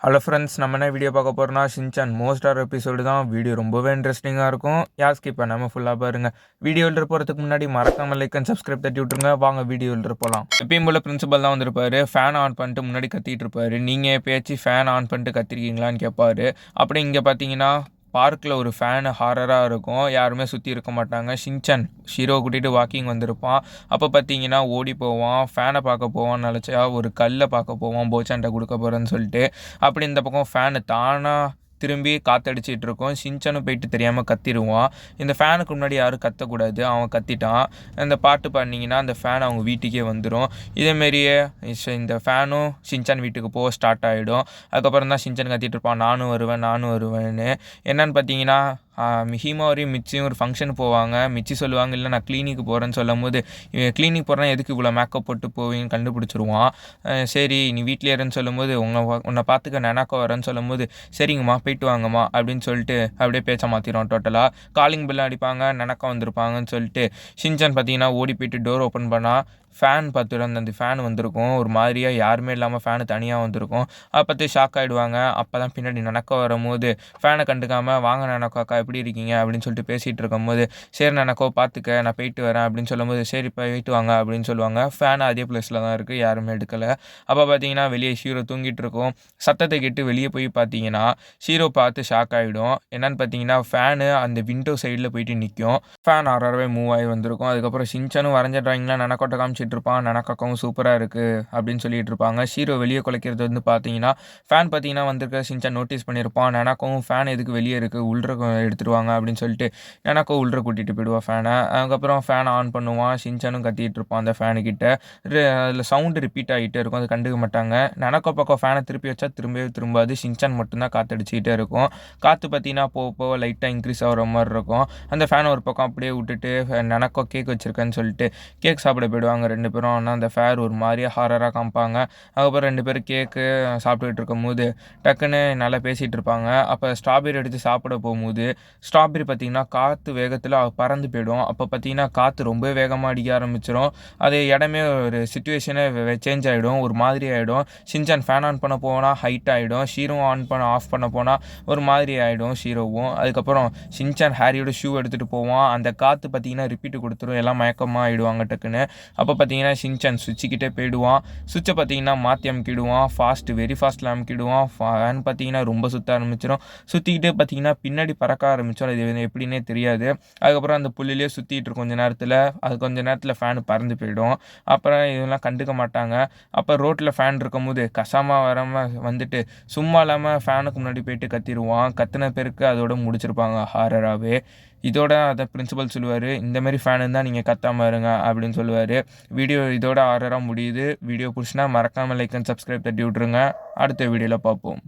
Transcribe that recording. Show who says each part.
Speaker 1: Hello friends, நம்ம என்ன video பார்க்க போகிறோம்னா ஷின்சான் மோஸ்டார் எபிசோடு தான். வீடியோ ரொம்பவே இன்ட்ரெஸ்டிங்காக இருக்கும். யார் ஸ்கிப் பண்ணாமல் ஃபுல்லாக பாருங்கள். வீடியோவில் போகிறதுக்கு முன்னாடி மறக்காமல் லைக் அண்ட் சப்ஸ்கிரைப் தட்டி விட்ருங்க. வாங்க வீடியோவில் போகலாம். எப்பயும் போல் பிரின்சிபல் தான் வந்திருப்பாரு. ஃபேன் ஆன் பண்ணிட்டு முன்னாடி கத்திட்டு இருப்பாரு. நீங்கள் எப்பயாச்சும் ஃபேன் ஆன் பண்ணிட்டு கத்திருக்கீங்களான்னு கேட்பாரு. அப்படி இங்கே பார்த்தீங்கன்னா பார்க்கில் ஒரு ஃபேனு ஹாரராக இருக்கும். யாருமே சுற்றி இருக்க மாட்டாங்க. ஷின்சான் ஷீரோவை கூட்டிகிட்டு வாக்கிங் வந்திருப்பான். அப்போ பார்த்தீங்கன்னா ஓடி போவான். ஃபேனை பார்க்க போவான்னு நினச்சா ஒரு கல்லை பார்க்க போவான். போச்சான்ட்ட கொடுக்க போகிறேன்னு சொல்லிட்டு. அப்படி இந்த பக்கம் ஃபேனு தானாக திரும்பி காற்றடிச்சிட்டு இருக்கும். ஷின்சானும் போயிட்டு தெரியாமல் கத்திடுவான். இந்த ஃபேனுக்கு முன்னாடி யாரும் கத்தக்கூடாது. அவன் கத்திட்டான். அந்த பாட்டு பாடினீங்கன்னா அந்த ஃபேன் அவங்க வீட்டுக்கே வந்துடும். இதேமாரியே இந்த ஃபேனும் ஷின்சான் வீட்டுக்கு போக ஸ்டார்ட் ஆகிடும். அதுக்கப்புறம் தான் ஷின்சான் கத்திட்டு இருப்பான், நானும் வருவேன்னு. என்னன்னு பார்த்தீங்கன்னா ஹீமாவரியும் மிச்சியும் ஒரு ஃபங்க்ஷன் போவாங்க. மிச்சி சொல்லுவாங்க, இல்லை நான் கிளினிக்கு போகிறேன்னு சொல்லும் போது, கிளினிக் போகிறேன்னா எதுக்கு இவ்வளோ மேக்கப் போட்டு போவீங்கன்னு கண்டுபிடிச்சிருவான். சரி நீ வீட்டிலே இருன்னு சொல்லும்போது உன்னை பார்த்துக்க நெனாக்கோ வரேன்னு சொல்லும்போது, சரிங்கம்மா போயிட்டு வாங்கம்மா அப்படின்னு சொல்லிட்டு அப்படியே பேச்ச மாற்றிடுவான் டோட்டலாக. காலிங் பெல் அடிப்பாங்க, நெனாக்கோ வந்திருப்பாங்கன்னு சொல்லிட்டு ஷின்சான் பார்த்தீங்கன்னா ஓடி போயிட்டு டோர் ஓப்பன் பண்ணால் ஃபேன் பார்த்துடும். அந்த ஃபேன் வந்திருக்கும். ஒரு மாதிரியாக யாருமே இல்லாமல் ஃபேனு தனியாக வந்திருக்கும். அதை பார்த்து ஷாக் ஆகிடுவாங்க. அப்போ தான் பின்னாடி நெனாக்கோ வரும்போது ஃபேனை கண்டுக்காமல், வாங்க நெனாக்கோ அக்கா எப்படி இருக்கீங்க அப்படின்னு சொல்லிட்டு பேசிகிட்டு இருக்கும்போது, சரி நெனாக்கோ பார்த்துக்க நான் போயிட்டு வரேன் அப்படின்னு சொல்லும்போது, சரி போயிட்டு வாங்க அப்படின்னு சொல்லுவாங்க. ஃபேன் அதே பிளேஸில் தான் இருக்குது, யாருமே எடுக்கலை. அப்போ பார்த்தீங்கன்னா வெளியே ஷீரோ தூங்கிட்டு இருக்கும். சத்தத்தை கேட்டு வெளியே போய் பார்த்தீங்கன்னா ஷீரோ பார்த்து ஷாக் ஆகிடும். என்னன்னு பார்த்தீங்கன்னா ஃபேனு அந்த விண்டோ சைடில் போயிட்டு நிற்கும். ஃபேன் ஆறாரவே மூவ் ஆகி வந்திருக்கும். அதுக்கப்புறம் ஷின்சானும் வரைஞ்ச ட்ராயிங்லாம் நெனாக்கோட்ட காமிச்சிட்டு இருப்பான். நெனாக்காவும் சூப்பராக இருக்குது அப்படின்னு சொல்லிட்டு இருப்பாங்க. ஷீரோ வெளியே குலைக்கிறது வந்து பார்த்தீங்கன்னா ஃபேன் பார்த்தீங்கன்னா வந்திருக்க ஷின்சான் நோட்டீஸ் பண்ணியிருப்பான். நெனாக்காவும் ஃபேன் எதுக்கு வெளியே இருக்குது, உள்ற எடுத்துருவாங்க அப்படின்னு சொல்லிட்டு நெனாக்கோ உள்ற கூட்டிகிட்டு போயிடுவான் ஃபேனை. அதுக்கப்புறம் ஃபேனை ஆன் பண்ணுவான். ஷின்சானும் கத்திட்டு இருப்பான் அந்த ஃபேனுக்கிட்ட. அதில் சவுண்டு ரிப்பீட் ஆகிட்டே இருக்கும். அது கண்டுக்க மாட்டாங்க. நெனாக்கோ பக்கம் ஃபேனை திருப்பி வச்சா திரும்பாது. ஷின்சான் மட்டும்தான் காற்றடிச்சிக்கிட்டே இருக்கும். காற்று பார்த்தீங்கன்னா போக லைட்டாக இன்க்ரீஸ் ஆகிற மாதிரி இருக்கும். அந்த ஃபேனை ஒரு பக்கம் அப்படியே விட்டுட்டு நெனாக்கோ கேக் வச்சுருக்கேன்னு சொல்லிட்டு கேக் சாப்பிட போயிடுவாங்க ரெண்டு பேரும். ஆனால் அந்த ஃபேர் ஒரு மாதிரியாக ஹாரராக காமிப்பாங்க. அதுக்கப்புறம் ரெண்டு பேரும் கேக்கு சாப்பிட்டுக்கிட்டு இருக்கும் போது டக்குன்னு நல்லா பேசிகிட்டு இருப்பாங்க. அப்போ ஸ்ட்ராபெரி எடுத்து சாப்பிட போகும்போது ஸ்ட்ராபெரி பார்த்திங்கன்னா காற்று வேகத்தில் பறந்து போயிடும். அப்போ பார்த்திங்கன்னா காற்று ரொம்ப வேகமாக அடிக்க ஆரம்பிச்சிடும். அது இடமே ஒரு சிச்சுவேஷனே சேஞ்ச் ஆகிடும், ஒரு மாதிரி ஆகிடும். ஷின்சான் ஃபேன் ஆன் பண்ண போனால் ஹைட் ஆகிடும். ஷீரோவும் ஆஃப் பண்ண போனால் ஒரு மாதிரி ஆகிடும் ஷீரோவும். அதுக்கப்புறம் ஷின்சான் ஹேரியோட ஷூ எடுத்துகிட்டு போவான். அந்த காற்று பார்த்திங்கன்னா ரிப்பீட்டு கொடுத்துரும். எல்லாம் மயக்கமாக ஆகிடுவாங்க டக்குன்னு. அப்போ பார்த்தீங்கன்னா ஷின்சான் சுவிட்சுக்கிட்டே போயிடுவான். சுவிட்சை பார்த்தீங்கன்னா மாற்றி அமுக்கிடுவான். வெரி ஃபாஸ்ட்டில் அமுக்கிடுவான். ஃபேன் பார்த்தீங்கன்னா ரொம்ப சுற்ற ஆரம்பிச்சிடும். சுற்றிக்கிட்டே பார்த்தீங்கன்னா பின்னாடி பறக்க ஆரம்பிச்சிடும். அது எப்படின்னே தெரியாது. அதுக்கப்புறம் அந்த புள்ளிலே சுற்றிட்டு இருக்கும் கொஞ்ச நேரத்தில் ஃபேனு பறந்து போயிடும். அப்புறம் இதெல்லாம் கண்டுக்க மாட்டாங்க. அப்போ ரோட்டில் ஃபேன் இருக்கும்போது கசாமா வராமல் வந்துட்டு சும்மா இல்லாமல் ஃபேனுக்கு முன்னாடி போயிட்டு கத்திடுவான். கத்தின பேருக்கு அதோட முடிச்சிருப்பாங்க ஹாரராகவே. இதோட அதை பிரின்சிபல் சொல்லுவார், இந்தமாரி ஃபேன் இருந்தால் நீங்கள் கத்தாமல் இருங்க அப்படின்னு சொல்லுவார். வீடியோ இதோட ஹாரராக முடியுது. வீடியோ பிடிச்சினா மறக்காமல் லைக் அண்ட் சப்ஸ்கிரைப் தட்டி விட்ருங்க. அடுத்த வீடியோவில் பார்ப்போம்.